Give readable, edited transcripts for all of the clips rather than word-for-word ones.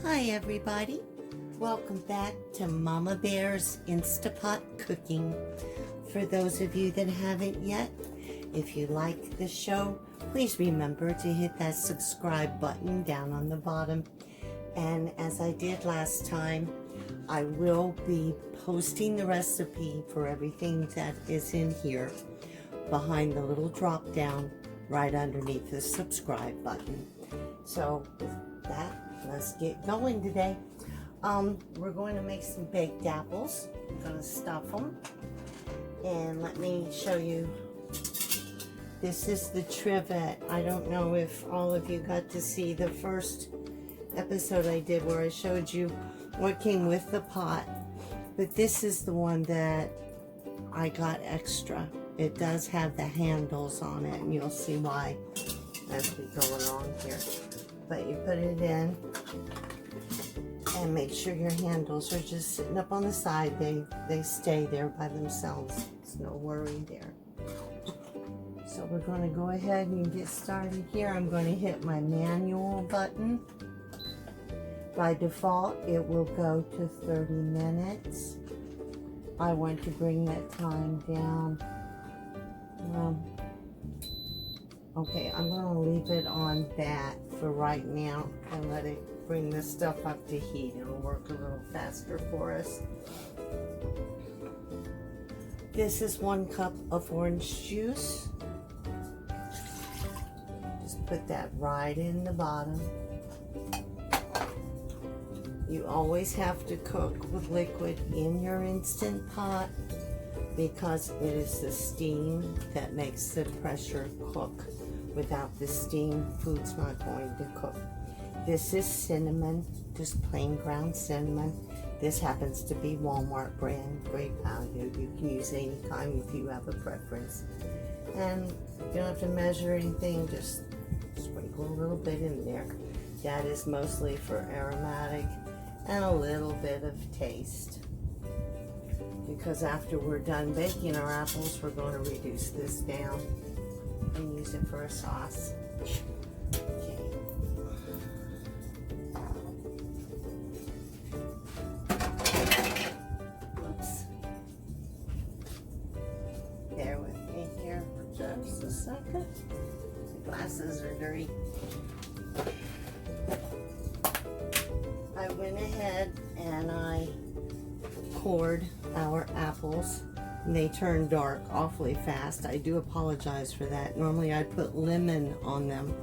Hi everybody, welcome back to Mama Bear's Instapot cooking. For those of you that haven't yet, if you like the show, please remember to hit that subscribe button down on the bottom. And as I did last time, I will be posting the recipe for everything that is in here behind the little drop down right underneath the subscribe button. So with that, let's get going today. We're going to make some baked apples. I'm going to stuff them. And let me show you. This is the trivet. I don't know if all of you got to see the first episode I did where I showed you what came with the pot. But this is the one that I got extra. It does have the handles on it, and you'll see why as we go along here. But you put it in and make sure your handles are just sitting up on the side. They stay there by themselves. It's no worry there. So we're going to go ahead and get started here. I'm going to hit my manual button. By default, it will go to 30 minutes. I want to bring that time down. Okay, I'm going to leave it on that for right now and let it bring the stuff up to heat. It'll work a little faster for us. This is 1 cup of orange juice. Just put that right in the bottom. You always have to cook with liquid in your Instant Pot because it is the steam that makes the pressure cook. Without the steam, food's not going to cook. This is cinnamon, just plain ground cinnamon. This happens to be Walmart brand, great value. You can use any kind if you have a preference. And you don't have to measure anything, just sprinkle a little bit in there. That is mostly for aromatic and a little bit of taste. Because after we're done baking our apples, we're going to reduce this down and use it for a sauce. Okay. Oops. Bear with me here for just a second. The glasses are dirty. I went ahead and I cored our apples. And they turn dark awfully fast. I do apologize for that. Normally I put lemon on them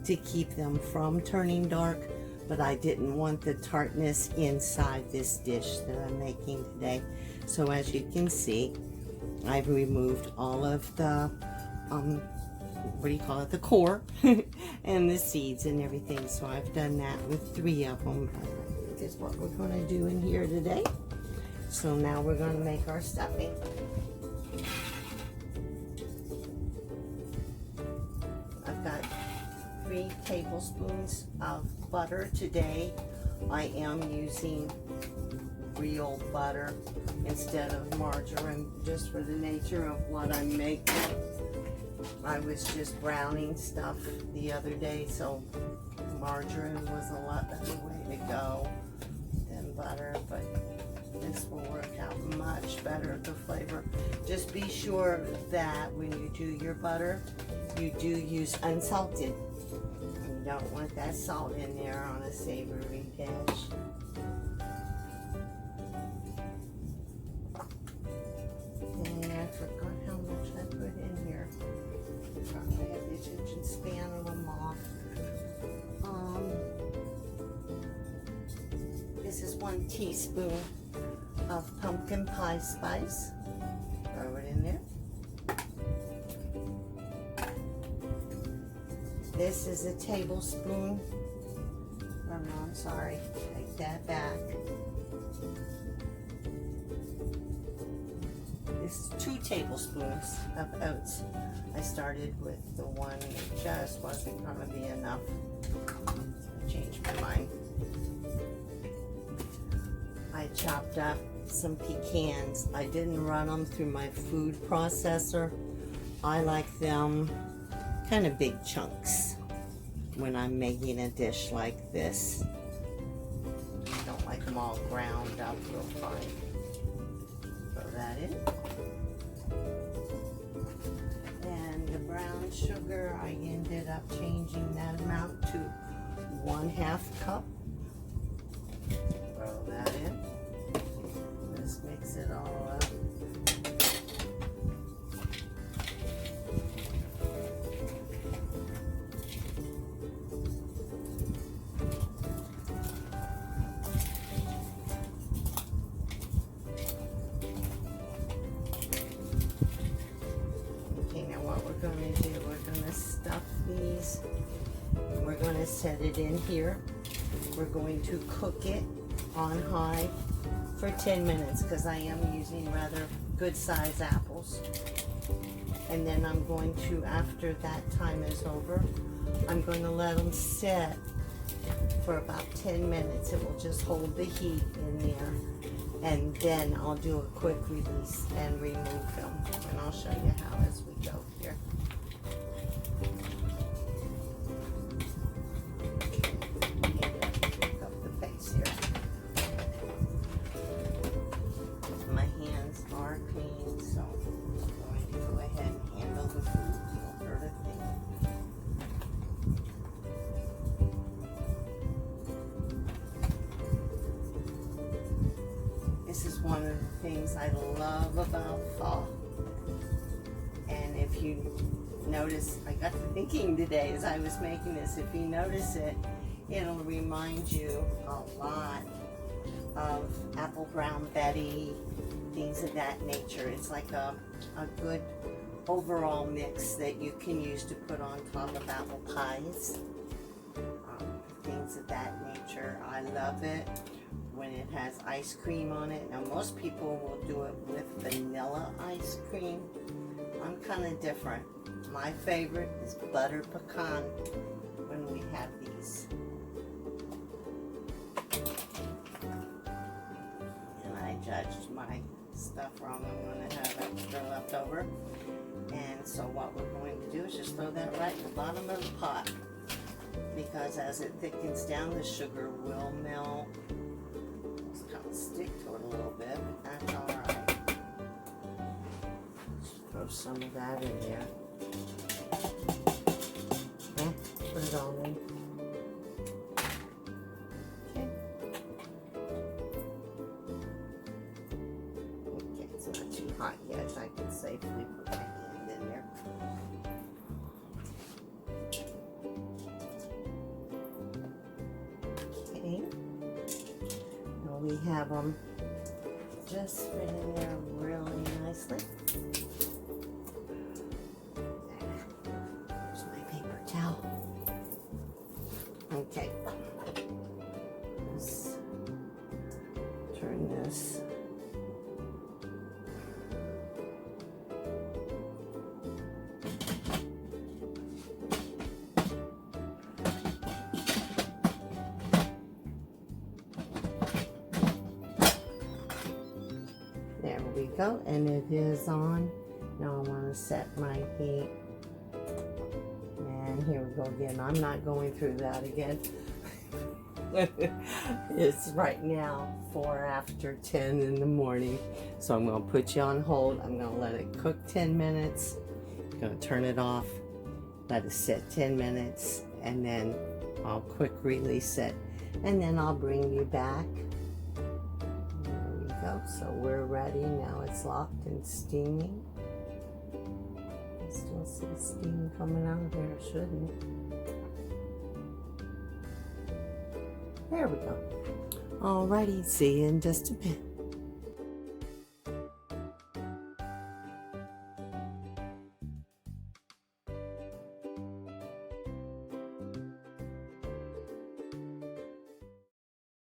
to keep them from turning dark, but I didn't want the tartness inside this dish that I'm making today. So as you can see, I've removed all of the, the core and the seeds and everything. So I've done that with 3 of them. This is what we're going to do in here today. So now we're going to make our stuffing. I've got 3 tablespoons of butter today. I am using real butter instead of margarine, just for the nature of what I'm making. I was just browning stuff the other day, so margarine was a lot better way to go than butter, but this will work out much better, the flavor. Just be sure that when you do your butter, you do use unsalted. You don't want that salt in there on a savory dish. And I forgot how much I put in here. Probably have the attention span of them off. This is 1 teaspoon of pumpkin pie spice. Throw it in there. This is a tablespoon. Oh no, I'm sorry. Take that back. This is 2 tablespoons of oats. I started with the one that just wasn't going to be enough. I changed my mind. I chopped up some pecans. I didn't run them through my food processor. I like them kind of big chunks when I'm making a dish like this. them all ground up real fine. Throw that in. And the brown sugar, I ended up changing that amount to 1/2 cup. Throw that in. Let's mix it all up. We're going to do, we're going to stuff these. We're going to set it in here. We're going to cook it on high for 10 minutes because I am using rather good size apples. And then I'm going to, after that time is over, I'm going to let them set for about 10 minutes. It will just hold the heat in there. And then I'll do a quick release and remove them. And I'll show you how as we go here. Pick up the pace here. My hands are clean, so I'm going to go ahead and handle the food. You don't hurt a thing. This is one of the things I love about fall. And if you notice, I got to thinking today as I was making this, if you notice it, it'll remind you a lot of Apple Brown Betty, things of that nature. It's like a good overall mix that you can use to put on top of apple pies, things of that nature. I love it when it has ice cream on it. Now most people will do it with vanilla ice cream. I'm kind of different. My favorite is butter pecan when we have these. And I judged my stuff wrong. I'm going to have extra left over. And so what we're going to do is just throw that right in the bottom of the pot, because as it thickens down, the sugar will melt. Just kind of stick to it a little bit, but that's all right. Just throw some of that in there. Put it all in. Okay. Okay, it's not too hot yet. I can safely put my hand in there. Okay. Now we have them just fit in there really nicely. There's my paper towel. Okay. Let's turn this. There we go, and it is on. Now I want to set my heat. And here we go again. I'm not going through that again. It's right now 10:04 in the morning. So I'm going to put you on hold. I'm going to let it cook 10 minutes. I'm going to turn it off. Let it sit 10 minutes. And then I'll quick release it. And then I'll bring you back. There we go. So we're ready. Now it's locked and steaming. I still see steam coming out of there, shouldn't it? There we go. Alrighty, see you in just a bit.